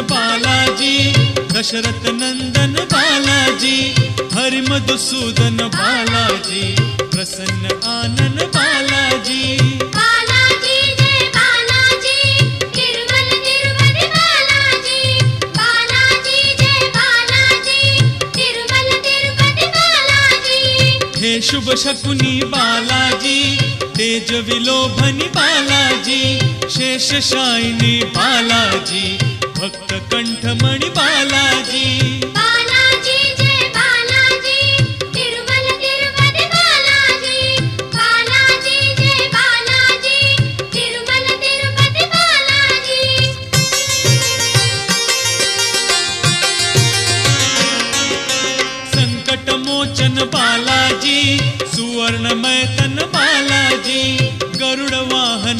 बालाजी, दशरथ नंदन बालाजी, हरि मधुसूदन बालाजी, प्रसन्न आनन बालाजी। बालाजी जय बालाजी, तिरुमल तिरुपति बालाजी। बालाजी जय बालाजी, तिरुमल तिरुपति बालाजी। हे शुभ शकुनी बालाजी, तेज विलोभनी बालाजी, शेषशायिनी बालाजी, भक्त कंठमणि बालाजी। बालाजी जय बालाजी, तिरुमल तिरुपति बालाजी। बालाजी जय बालाजी, तिरुमल तिरुपति बालाजी। संकट मोचन बालाजी, सुवर्णमय तन बालाजी, गरुड़ वाहन